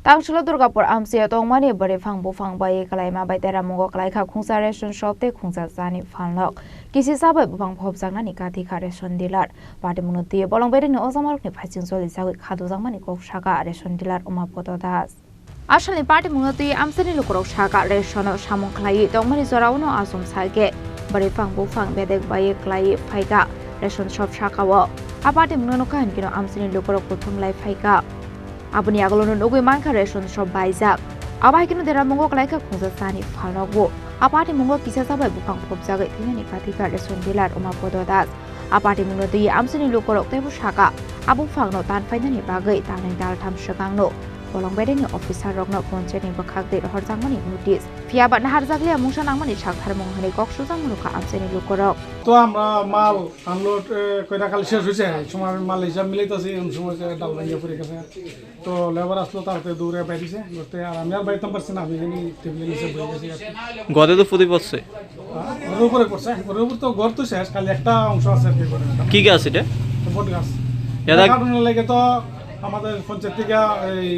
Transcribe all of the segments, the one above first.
Tangsalo Durgapur Amchaio Tongmani Bwrwiphang buphang Kwlaima bai Deramungo Khlaikha Khungsa Ration shop te Khungsa Jani Phalnok Kisisa bai buphang phopjaknani Katikha Ration dealer Patimung Bolong bedek Ojamrokni Phaising Jojijagwi Khadujakmani Koksakha Ration dealer Umapada Ashalni Patimung Amsani Koksakha Ration samung khlai Tongmani Jorauno asum sage Bwrwiphang buphang bedek Baiwi Kwlaima Ration shop shakawo Patimung kan kino Amsani buphang lai Khlaikha Abuni agalono nogoi manka Ration shop baijak abai kino Deramungo Khlaikha Khungsa Jani Phalnok Patimung Kisisa bai buphang phopjaknani tinani Katikha Ration dealer Umapada Patimung Amsani lukorok tebu shaka buphang no tan fainani bagai tanai dal tham shakangno Bolong bedek officer rokno poncheni bakhak de Ojamrokni notice fiabat naharjakle mungsa nangmani sakthar mungani Koksakha muruka Amsani lukorok তো আমরা মাল unload কইরা কাল শেষ হইছে সময় মাল হিসাব মিলাইতাছি এমন সময় ডাল ভাঙিয়া পড়ে গেছে তো লেবার আসলো তারতে দৌড়ে বাইরেছে করতে আর আমি আর বাইতাম পারছি না আমি জানি টেবিলে নিচে বসে গেছি গদে তো ফুদি পড়ছে ওর উপরে পড়ছে ওর উপর তো ঘর তো শেষ খালি একটা অংশ আছে কি গাছ এটা বট গাছ এটা কারণে লাগে তো আমাদের পঞ্চায়েত থেকে এই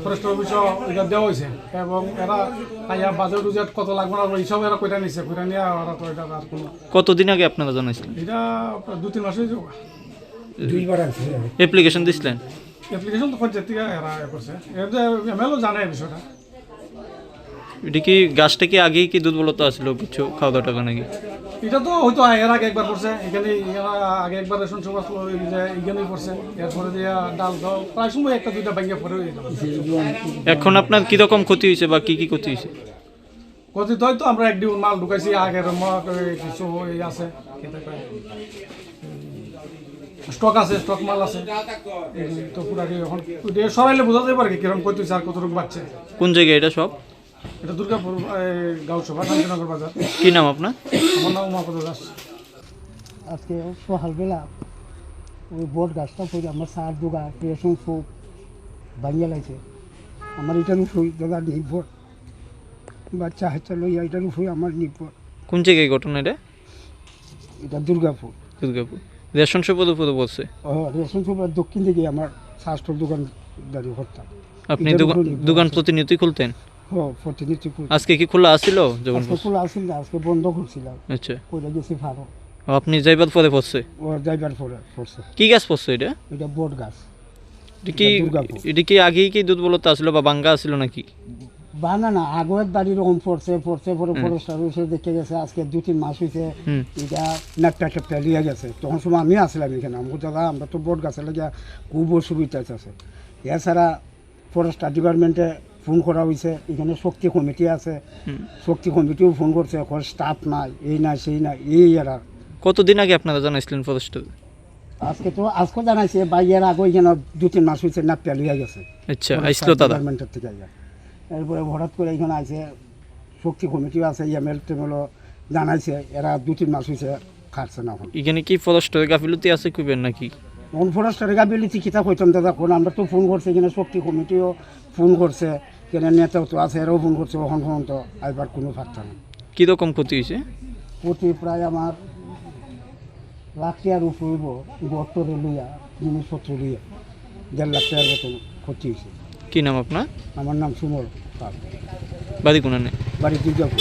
ফরেস্ট অফিসও এটা দেওয়া হয়েছে এবং এরা আইয়া বাজেট উজেট কত লাগবে না এইসব এরা কইরা নিছে কইরা নিয়ে ওরা তো এটা আর কোনো কতদিন আগে আপনারা জানাইছিলেন এটা 2-3 মাস হয়েছে দুইবার আছে অ্যাপ্লিকেশন দিছিলেন অ্যাপ্লিকেশন তো পঞ্চায়েত থেকে এরা করছে এমএলও জানে এই বিষয়টা এটা কি গাছটা কি আগেই কি দুর্বলতা ছিল কিছু খাওয়া দাওয়া টাকা নাকি এটা তো হয়তো এর আগে একবার করছে এখানে আগে একবার রেশন সভা এখানেই করছে এরপরে দিয়ে ডাল দাও প্রায় সময় একটা দুইটা ব্যাংকে পরে এখন আপনার কি রকম ক্ষতি হয়েছে বা কি কি ক্ষতি হয়েছে ক্ষতি তো হয়তো আমরা একদিন মাল ঢুকাইছি আগের কিছু আছে স্টক আছে স্টক মাল আছে তো পুরো এখন সরাইলে বোঝা যাবে আর কি কিরকম ক্ষতি হয়েছে আর কতটুকু বাড়ছে কোন জায়গায় এটা সব এটা দুর্গাপুর গাঁও সভা শান্তিনগর বাজার কি নাম আপনার আমার নাম উমাপদ দাস আজকে সকালবেলা ওই বট গাছটা পড়ে আমার সার দোকা রেশন সব ভাঙিয়ে লাগছে আমার এটার উপরে দাদা নির্ভর বাচ্চা হাচ্চা লইয়া এটার উপরে আমার নির্ভর কোন জায়গায় ঘটনা এটা এটা দুর্গাপুর রেশন শপের উপরে বলছে রেশন সবের দক্ষিণ দিকে আমার স্বাস্থ্য দোকানদারি করতাম আপনি দোকান প্রতিনিয়তই খুলতেন প্রতিনিধি আজকে কি খোলা আছিল যখন খোলা আছিল না আজকে বন্ধ করছিলাম আচ্ছা কইরা গেছি ভালো আপনি যাইবার পরে পড়ছে ও যাইবার পরে পড়ছে কি গাছ পড়ছে এটা এটা বট গাছ এটা কি আগেই কি দুর্বলতা ছিল বা ভাঙ্গা ছিল নাকি বানা না আগের বাড়ি রকম পড়ছে পরে ফরেস্ট দেখে গেছে আজকে 2-3 মাস হয়েছে এটা নাটটা লিয়ে গেছে তখন সময় আমি আসলাম এখানে আমার দাদা আমরা তো বট গাছের লাগে খুব অসুবিধা আছে এছাড়া ফরেস্ট ডিপার্টমেন্টে ফোন করা হয়েছে এখানে শক্তি কমিটি আছে শক্তি কমিটিও ফোন করছে এখন স্টাফ নাই এই নাই সেই নাই এই এরা কতদিন আগে আপনারা জানাইছিলেন ফরেস্টে আজকে জানাইছে বাইয়ের আগে এখানে 2-3 মাস হয়েছে নাপটা লিয়ে গেছে আচ্ছা আইসলো দাদা ডিপার্টমেন্টের থেকে এরপরে হঠাৎ করে এখানে আছে শক্তি কমিটিও আছে এমএল টেমএলও জানাইছে এরা 2-3 মাস হয়েছে খাটছে না এখানে কি ফরেস্টের গাফিলতি আছে কইবেন নাকি কোন ফরেস্টের গাফিলতি কিতা কইতাম দাদা কোন আমরা তো ফোন করছে এখানে শক্তি কমিটিও ফোন করছে কেন নেতাও তো আছে এরাও ফোন করছে ওখান ফোন তো আইবার কোনো ফাঁকটা নেই কীরকম ক্ষতি হয়েছে ক্ষতি প্রায় আমার লাখ টাকার উপর গড়টরে লইয়া জিনিসপত্র লইয়া 1.5 লাখ টাকার মতন ক্ষতি হয়েছে কি নাম আপনার আমার নাম সুমল বাড়ি কোনানে বাড়ি Durgapur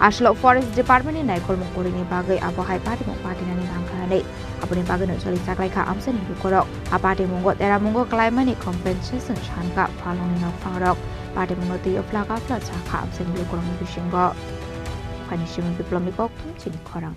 Aslo Forest Department ni naikol mengkuringi bagai abohai Patimung patinani nangkanane abuni bagai no Jojijagwi Amsani lukorok Patimung Deramungo Kwlaima ni compensation chanka Phalnok ni Phopjaknani Patimung ti Phopjaknani Amsani lukorok ni Bwrwiphang Bwrwiphang Bwrwiphang buphang Chini Khorang